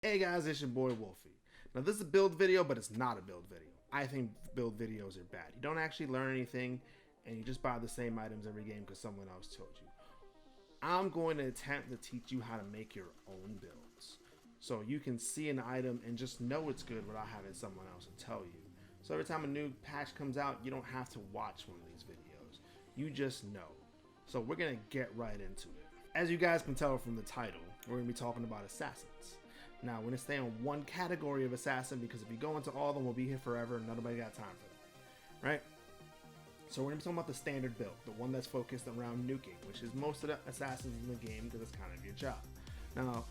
Hey guys, it's your boy Wolfie. Now this is a build video, but it's not a build video. I think build videos are bad. You don't actually learn anything, and you just buy the same items every game because someone else told you. I'm going to attempt to teach you how to make your own builds. So you can see an item and just know it's good without having someone else to tell you. So every time a new patch comes out, you don't have to watch one of these videos. You just know. So we're going to get right into it. As you guys can tell from the title, we're going to be talking about assassins. Now, we're going to stay on one category of assassin because if we go into all of them, we'll be here forever and nobody got time for that, right? So we're going to be talking about the standard build, the one that's focused around nuking, which is most of the assassins in the game because it's kind of your job. Now,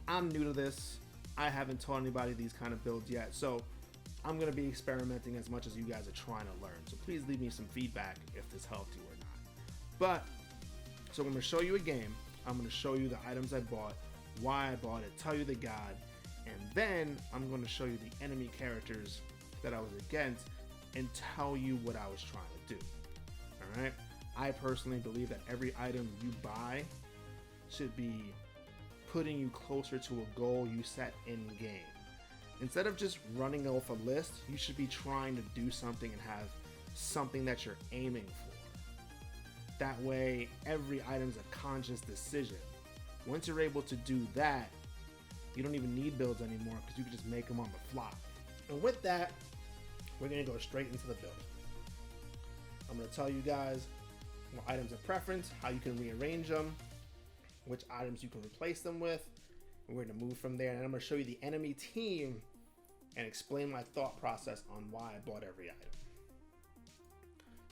I'm new to this. I haven't taught anybody these kind of builds yet, so I'm going to be experimenting as much as you guys are trying to learn. So please leave me some feedback if this helped you or not. But, so I'm going to show you a game. I'm going to show you the items I bought, why I bought it, tell you the god, and then I'm going to show you the enemy characters that I was against and tell you what I was trying to do. Alright? I personally believe that every item you buy should be putting you closer to a goal you set in game. Instead of just running off a list, you should be trying to do something and have something that you're aiming for. That way, every item is a conscious decision. Once you're able to do that, you don't even need builds anymore because you can just make them on the fly. And with that, we're going to go straight into the build. I'm going to tell you guys what items of preference, how you can rearrange them, which items you can replace them with, and we're going to move from there. And I'm going to show you the enemy team and explain my thought process on why I bought every item.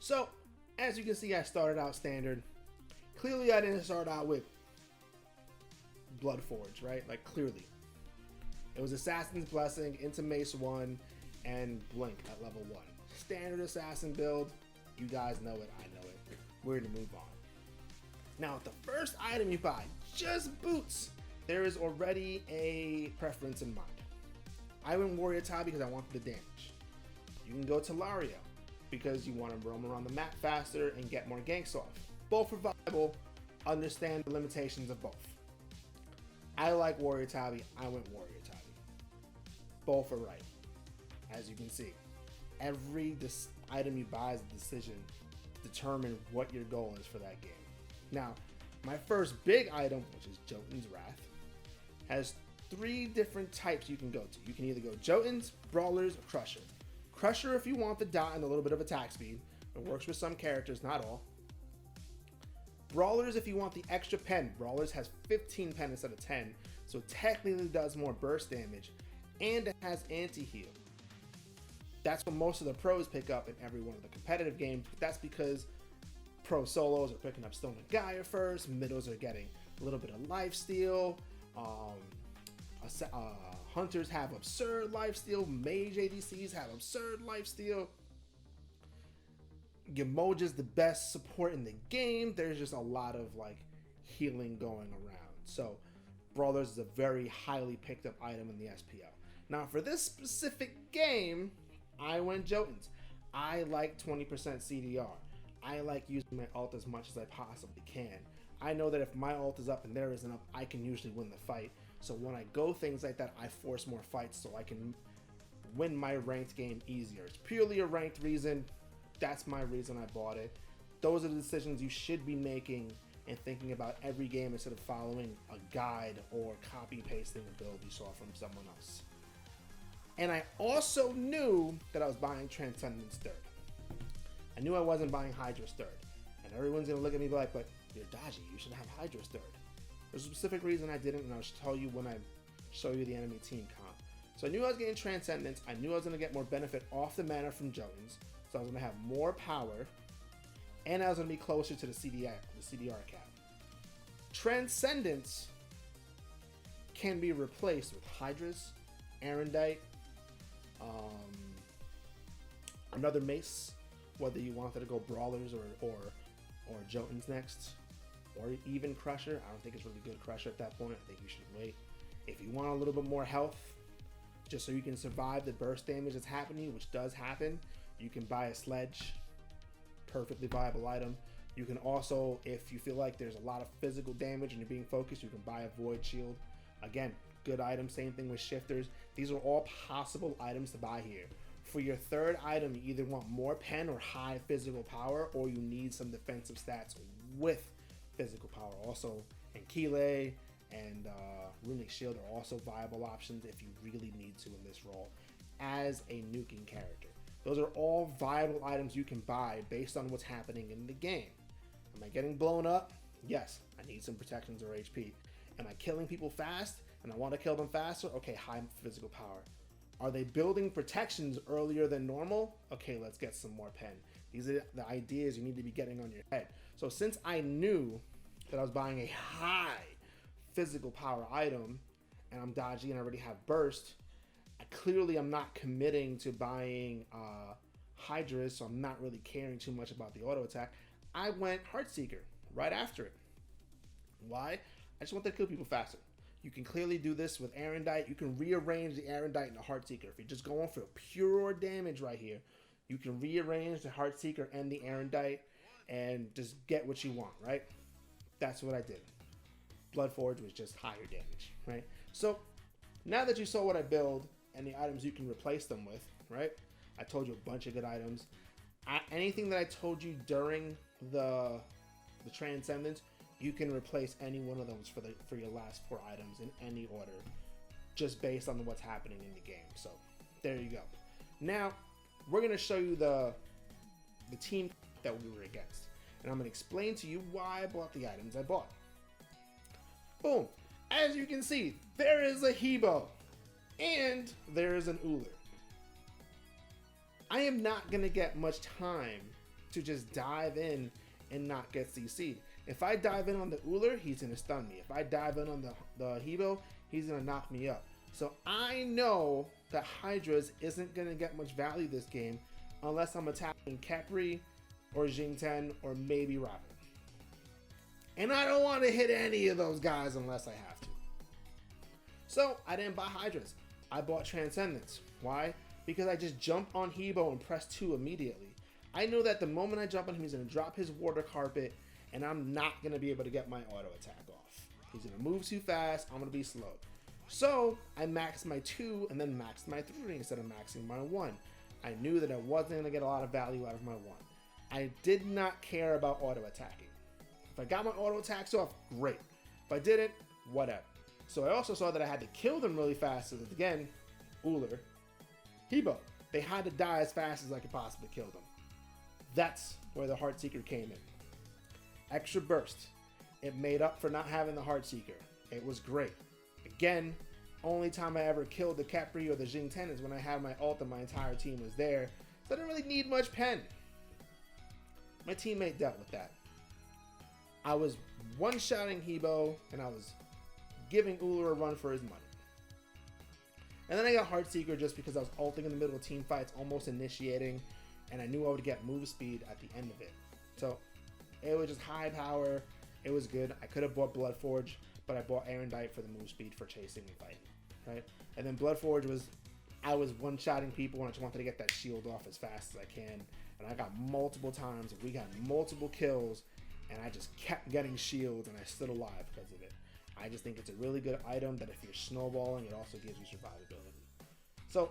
So, as you can see, I started out standard. Clearly, I didn't start out with Bloodforge, right? Like, clearly. It was Assassin's Blessing into Mace 1 and Blink at level 1. Standard assassin build. You guys know it, I know it. We're going to move on. Now, the first item you buy, just boots, there is already a preference in mind. I went Warrior Tie because I wanted the damage. You can go to Lario because you want to roam around the map faster and get more ganks off. Both are viable. Understand the limitations of both. I like Warrior Tabi. I went Warrior Tabi. Both are right. As you can see, every item you buy is a decision to determine what your goal is for that game. Now, my first big item, which is Jotun's Wrath, has 3 different types you can go to. You can either go Jotuns, Brawlers, or Crusher. Crusher if you want the dot and a little bit of attack speed. It works with some characters, not all. Brawlers if you want the extra pen. Brawlers has 15 pen instead of 10, so technically does more burst damage, and it has anti-heal. That's what most of the pros pick up in every one of the competitive games, but that's because pro solos are picking up Stone and Gaia first, middles are getting a little bit of lifesteal, hunters have absurd lifesteal, mage ADCs have absurd lifesteal. Yamoja's the best support in the game. There's just a lot of like healing going around. So Brawlers is a very highly picked up item in the SPL. Now for this specific game, I went Jotuns. I like 20% CDR. I like using my ult as much as I possibly can. I know that if my ult is up and there isn't up, I can usually win the fight. So when I go things like that, I force more fights so I can win my ranked game easier. It's purely a ranked reason. That's my reason I bought it. Those are the decisions you should be making and thinking about every game instead of following a guide or copy pasting a build you saw from someone else. And I also knew that I was buying Transcendence third. I knew I wasn't buying Hydra's third. And everyone's gonna look at me like, but you're dodgy, you should have Hydra's third. There's a specific reason I didn't, and I'll tell you when I show you the enemy team comp. So I knew I was getting Transcendence. I knew I was gonna get more benefit off the mana from Jones. So I was going to have more power, and I was going to be closer to the CDR cap. Transcendence can be replaced with Hydras, Aarondice, another mace, whether you wanted to go Brawlers or Jotuns next, or even Crusher. I don't think it's really good Crusher at that point. I think you should wait. If you want a little bit more health, just so you can survive the burst damage that's happening, which does happen, you can buy a Sledge, perfectly viable item. You can also, if you feel like there's a lot of physical damage and you're being focused, you can buy a Void Shield. Again, good items. Same thing with shifters. These are all possible items to buy here. For your third item, you either want more pen or high physical power, or you need some defensive stats with physical power. Also, Enkile and Runic Shield are also viable options if you really need to in this role as a nuking character. Those are all viable items you can buy based on what's happening in the game. Am I getting blown up? Yes, I need some protections or HP. Am I killing people fast and I want to kill them faster? Okay, high physical power. Are they building protections earlier than normal? Okay, let's get some more pen. These are the ideas you need to be getting on your head. So since I knew that I was buying a high physical power item and I'm dodgy and I already have burst, clearly I'm not committing to buying Hydras, so I'm not really caring too much about the auto attack. I went Heartseeker right after it. Why? I just want to kill people faster. You can clearly do this with Aarondice. You can rearrange the Aarondice and the Heartseeker. If you're just going for pure damage right here, you can rearrange the Heartseeker and the Aarondice and just get what you want, right? That's what I did. Bloodforge was just higher damage, right? So now that you saw what I build and the items you can replace them with, right? I told you a bunch of good items. Anything that I told you during the Transcendence, you can replace any one of those for your last 4 items in any order, just based on what's happening in the game. So there you go. Now we're gonna show you the team that we were against, and I'm gonna explain to you why I bought the items I bought. Boom! As you can see, there is a Hebo and there is an Uller. I am not gonna get much time to just dive in and not get CC'd. If I dive in on the Uller, he's gonna stun me. If I dive in on the Hebo, he's gonna knock me up. So I know that Hydras isn't gonna get much value this game unless I'm attacking Khepri or Jingten or maybe Robin. And I don't want to hit any of those guys unless I have to. So I didn't buy Hydras. I bought Transcendence. Why? Because I just jumped on Hebo and pressed 2 immediately. I know that the moment I jump on him, he's gonna drop his water carpet and I'm not going to be able to get my auto attack off. He's going to move too fast, I'm going to be slow. So I maxed my 2 and then maxed my 3 instead of maxing my 1. I knew that I wasn't going to get a lot of value out of my 1. I did not care about auto attacking. If I got my auto attacks off, great. If I didn't, whatever. So I also saw that I had to kill them really fast, so that again, Uller, Hebo, they had to die as fast as I could possibly kill them. That's where the Heartseeker came in. Extra burst. It made up for not having the Heartseeker. It was great. Again, only time I ever killed the Khepri or the Jingten is when I had my ult and my entire team was there. So I didn't really need much pen. My teammate dealt with that. I was one-shotting Hebo and I was giving Uller a run for his money. And then I got Heartseeker just because I was ulting in the middle of team fights, almost initiating, and I knew I would get move speed at the end of it. So it was just high power. It was good. I could have bought Bloodforge, but I bought Aarondice for the move speed for chasing and fighting, right? And then Bloodforge was, I was one-shotting people and I just wanted to get that shield off as fast as I can. And I got multiple times, we got multiple kills, and I just kept getting shields and I stood alive because of it. I just think it's a really good item that if you're snowballing, it also gives you survivability. So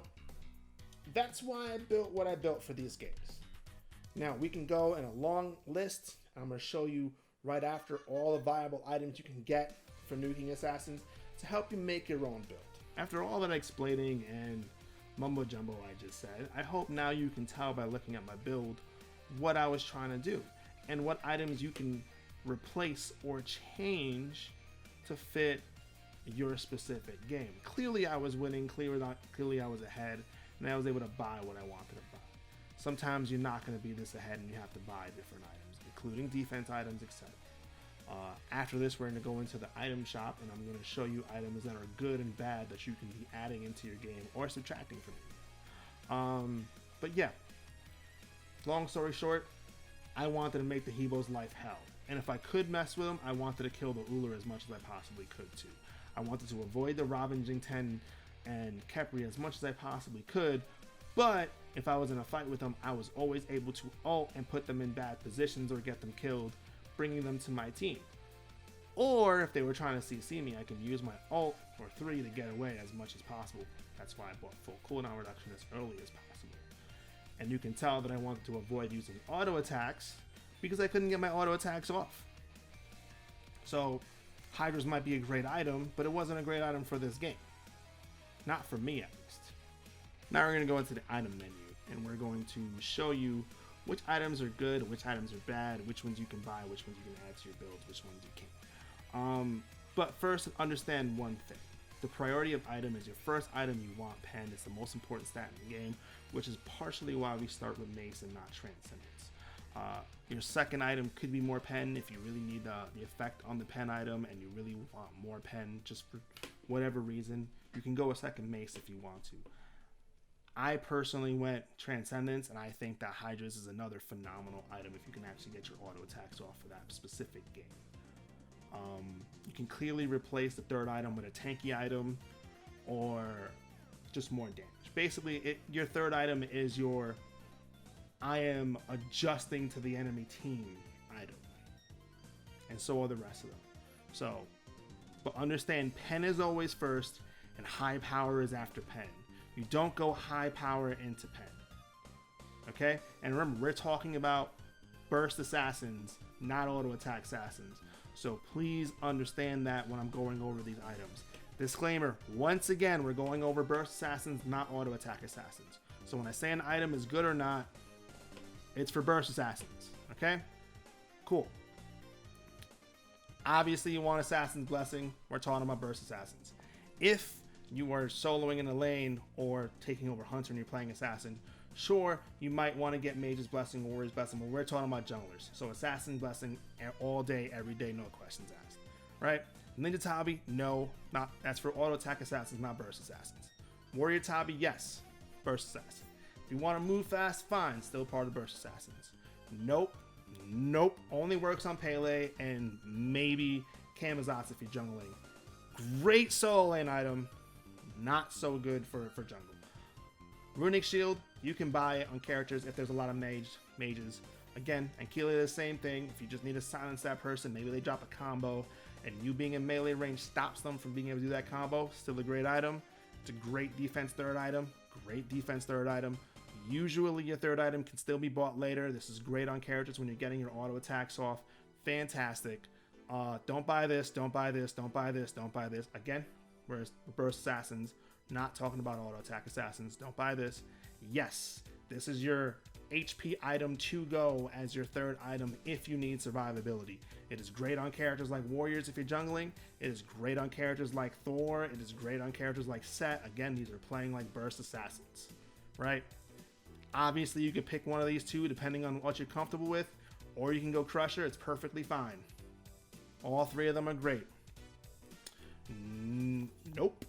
that's why I built what I built for these games. Now we can go in a long list. I'm going to show you right after all the viable items you can get for nuking assassins to help you make your own build. After all that explaining and mumbo jumbo I just said, I hope now you can tell by looking at my build what I was trying to do and what items you can replace or change to fit your specific game. Clearly I was winning, clearly I was ahead, and I was able to buy what I wanted to buy. Sometimes you're not going to be this ahead and you have to buy different items, including defense items, etc. After this, we're going to go into the item shop and I'm going to show you items that are good and bad that you can be adding into your game or subtracting from it. But yeah, long story short, I wanted to make the Hebo's life hell. And if I could mess with him, I wanted to kill the Uller as much as I possibly could too. I wanted to avoid the Robin, Jingten, and Khepri as much as I possibly could, but if I was in a fight with them, I was always able to ult and put them in bad positions or get them killed, bringing them to my team. Or if they were trying to CC me, I could use my ult or 3 to get away as much as possible. That's why I bought full cooldown reduction as early as possible. And you can tell that I wanted to avoid using auto attacks because I couldn't get my auto attacks off. So Hydras might be a great item, but it wasn't a great item for this game. Not for me, at least. Now we're going to go into the item menu, and we're going to show you which items are good, which items are bad, which ones you can buy, which ones you can add to your builds, which ones you can't. But first, understand one thing. The priority of item is your first item you want pen. It's the most important stat in the game, which is partially why we start with Mace and not Transcendence. Your second item could be more pen if you really need the effect on the pen item and you really want more pen just for whatever reason. You can go a second Mace if you want to. I personally went Transcendence, and I think that Hydras is another phenomenal item if you can actually get your auto attacks off for that specific game. You can clearly replace the third item with a tanky item or just more damage. Basically, your third item is your I am adjusting to the enemy team item. And so are the rest of them. So, but understand, pen is always first and high power is after pen. You don't go high power into pen. Okay? And remember, we're talking about burst assassins, not auto attack assassins. So please understand that when I'm going over these items. Disclaimer, once again, we're going over burst assassins, not auto attack assassins. So when I say an item is good or not, it's for burst assassins. Okay? Cool. Obviously, you want Assassin's Blessing. We're talking about burst assassins. If you are soloing in a lane or taking over Hunter and you're playing Assassin, sure, you might want to get Mage's Blessing or Warrior's Blessing, but we're talking about junglers. So Assassin's Blessing all day, every day, no questions asked. Right? Ninja Tabi, no, not. That's for auto attack assassins, not burst assassins. Warrior Tabi, yes, burst assassin. If you want to move fast, fine, still part of burst assassins. Nope, nope, only works on Pele and maybe Kamazats if you're jungling. Great solo lane item, not so good for jungle. Runic Shield, you can buy it on characters if there's a lot of mages. Again, Ankylia, the same thing. If you just need to silence that person, maybe they drop a combo, and you being in melee range stops them from being able to do that combo. Still a great item. It's a great defense third item. Great defense third item. Usually your third item can still be bought later. This is great on characters when you're getting your auto attacks off. Fantastic. Don't buy this, don't buy this, don't buy this, don't buy this. Again, whereas burst assassins, not talking about auto attack assassins. Don't buy this. Yes, this is your HP item to go as your third item if you need survivability. It is great on characters like warriors if you're jungling. It is great on characters like Thor. It is great on characters like Set. Again, these are playing like burst assassins, right? Obviously, you could pick one of these two depending on what you're comfortable with, or you can go Crusher. It's perfectly fine. All three of them are great. Nope.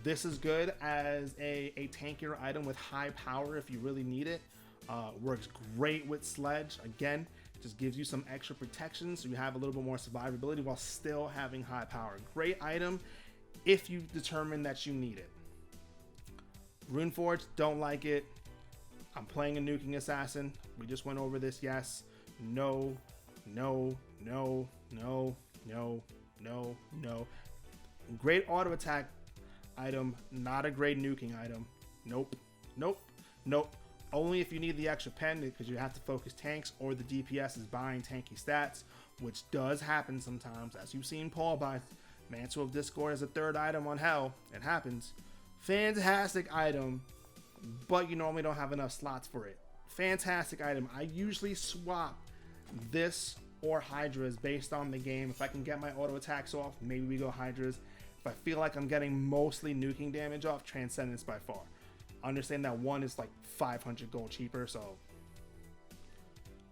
This is good as a tankier item with high power if you really need it. Works great with Sledge. Again, just gives you some extra protection so you have a little bit more survivability while still having high power. Great item if you determine that you need it. Runeforge, don't like it. I'm playing a nuking assassin. We just went over this. Yes. No. No. No. No. No. No. No. Great auto attack item, not a great nuking item. Nope. Nope. Nope. Only if you need the extra pen because you have to focus tanks or the DPS is buying tanky stats, which does happen sometimes. As you've seen Paul buy Mantle of Discord as a third item on Hell. It happens. Fantastic item, but you normally don't have enough slots for it. Fantastic item. I usually swap this or Hydras based on the game. If I can get my auto attacks off, maybe we go Hydras. If I feel like I'm getting mostly nuking damage off, Transcendence by far. Understand that one is like 500 gold cheaper, so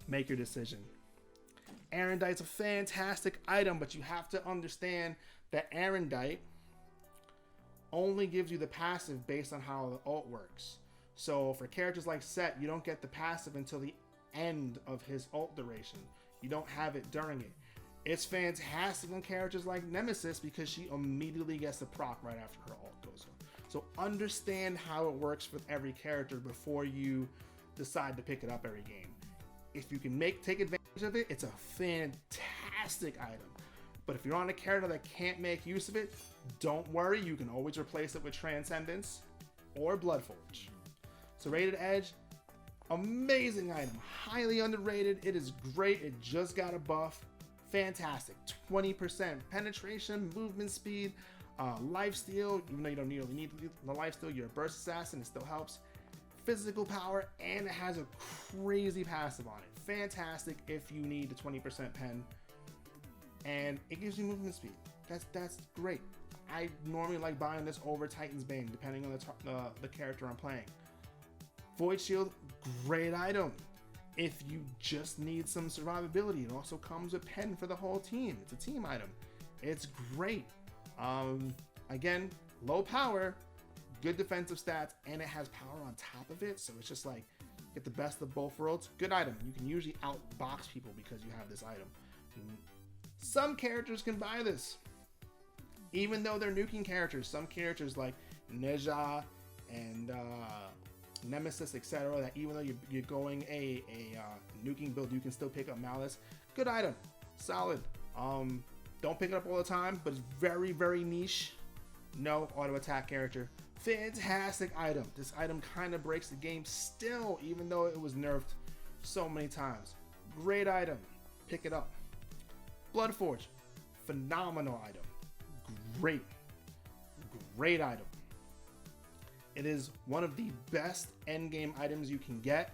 make your decision. Aarondice, a fantastic item, but you have to understand that Aarondice only gives you the passive based on how the ult works. So for characters like Set, you don't get the passive until the end of his ult duration. You don't have it during it. It's fantastic on characters like Nemesis because she immediately gets the proc right after her ult goes up. So understand how it works with every character before you decide to pick it up every game. If you can take advantage of it, it's a fantastic item. But if you're on a character that can't make use of it, don't worry, you can always replace it with Transcendence or Bloodforge. So Rated Edge, amazing item, highly underrated. It is great. It just got a buff. Fantastic. 20% penetration, movement speed, lifesteal. Even though you don't really need the lifesteal, you're a burst assassin, it still helps. Physical power, and it has a crazy passive on it. Fantastic if you need the 20% pen, and it gives you movement speed. That's great. I normally like buying this over Titan's Bane, depending on the character I'm playing. Void Shield, great item. If you just need some survivability, it also comes with pen for the whole team. It's a team item. It's great. Again, low power, good defensive stats, and it has power on top of it. So it's just like, get the best of both worlds. Good item. You can usually outbox people because you have this item. Some characters can buy this, even though they're nuking characters. Some characters like Neja and Nemesis, etc., that even though you're going a nuking build, you can still pick up Malice. Good item, solid. Don't pick it up all the time, but it's very, very niche. No auto attack character. Fantastic item. This item kind of breaks the game still, even though it was nerfed so many times. Great item. Pick it up. Bloodforge, phenomenal item. Great item. It is one of the best endgame items you can get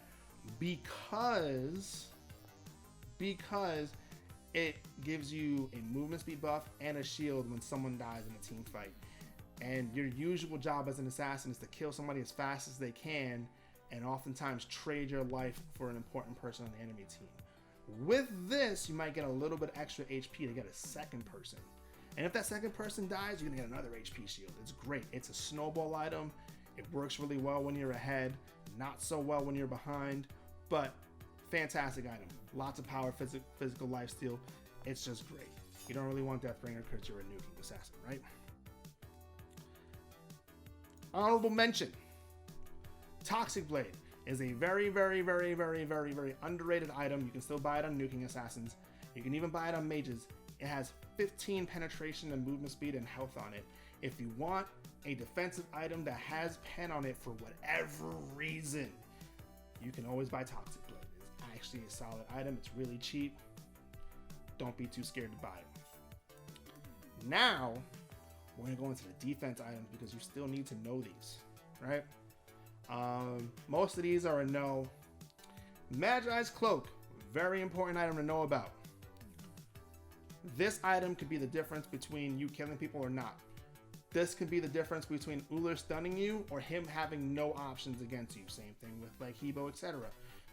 because it gives you a movement speed buff and a shield when someone dies in a team fight. And your usual job as an assassin is to kill somebody as fast as they can, and oftentimes trade your life for an important person on the enemy team. With this, you might get a little bit extra HP to get a second person. And if that second person dies, you're gonna get another HP shield. It's great. It's a snowball item. It works really well when you're ahead, not so well when you're behind, but fantastic item. Lots of power, physical lifesteal. It's just great. You don't really want Deathbringer because you're a nuking assassin, right? Honorable mention. Toxic Blade is a very, very, very, very, very, very underrated item. You can still buy it on nuking assassins. You can even buy it on mages. It has 15 penetration and movement speed and health on it. If you want a defensive item that has pen on it for whatever reason, you can always buy Toxic Blade. It's actually a solid item. It's really cheap. Don't be too scared to buy it. Now, we're gonna go into the defense items because you still need to know these, right? Most of these are a no. Magi's Cloak, very important item to know about. This item could be the difference between you killing people or not. This could be the difference between Uller stunning you or him having no options against you. Same thing with like Hebo, etc.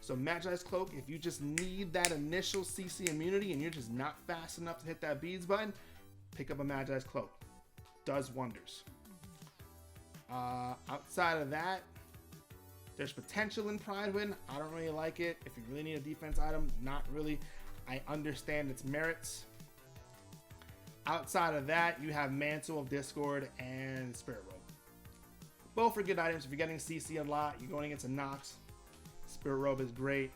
So Magi's Cloak, if you just need that initial CC immunity and you're just not fast enough to hit that beads button, pick up a Magi's Cloak. Does wonders. Outside of that, there's potential in Pride Win. I don't really like it. If you really need a defense item, not really. I understand its merits. Outside of that, you have Mantle of Discord and Spirit Robe. Both are good items. If you're getting CC a lot, you're going into Nox, Spirit Robe is great.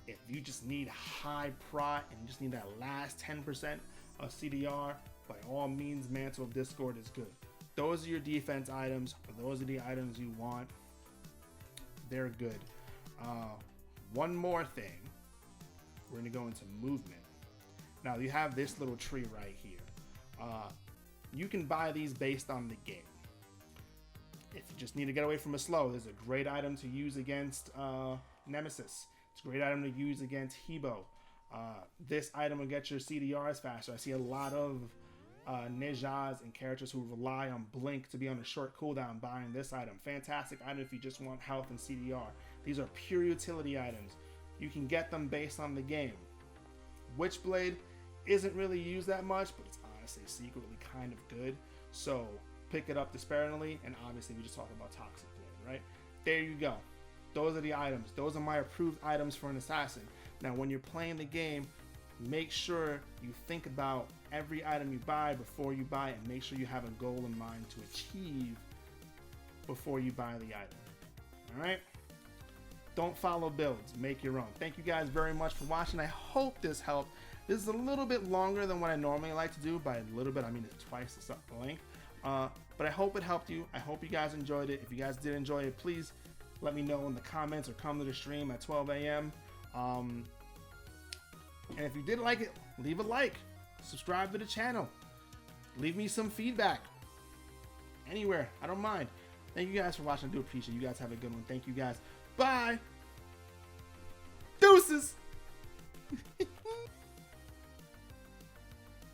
If you just need high prot and you just need that last 10% of CDR, by all means, Mantle of Discord is good. Those are your defense items. Those are the items you want. They're good. One more thing. We're going to go into movement. Now, you have this little tree right here. You can buy these based on the game. If you just need to get away from a slow, there's a great item to use against Nemesis. It's a great item to use against Hebo. This item will get your CDRs faster. I see a lot of Nejas and characters who rely on Blink to be on a short cooldown buying this item. Fantastic item if you just want health and CDR. These are pure utility items. You can get them based on the game. Witchblade isn't really used that much, but it's honestly secretly kind of good. So pick it up sparingly, and obviously we just talked about Toxic Blade, right? There you go. Those are the items. Those are my approved items for an assassin. Now, when you're playing the game, make sure you think about every item you buy before you buy it, and make sure you have a goal in mind to achieve before you buy the item. All right? Don't follow builds. Make your own. Thank you guys very much for watching. I hope this helped. This is a little bit longer than what I normally like to do. By a little bit, I mean it's twice the length. But I hope it helped you. I hope you guys enjoyed it. If you guys did enjoy it, please let me know in the comments or come to the stream at 12 a.m. And if you did like it, leave a like. Subscribe to the channel. Leave me some feedback. Anywhere. I don't mind. Thank you guys for watching. I do appreciate it. You guys have a good one. Thank you guys. Bye. Deuces.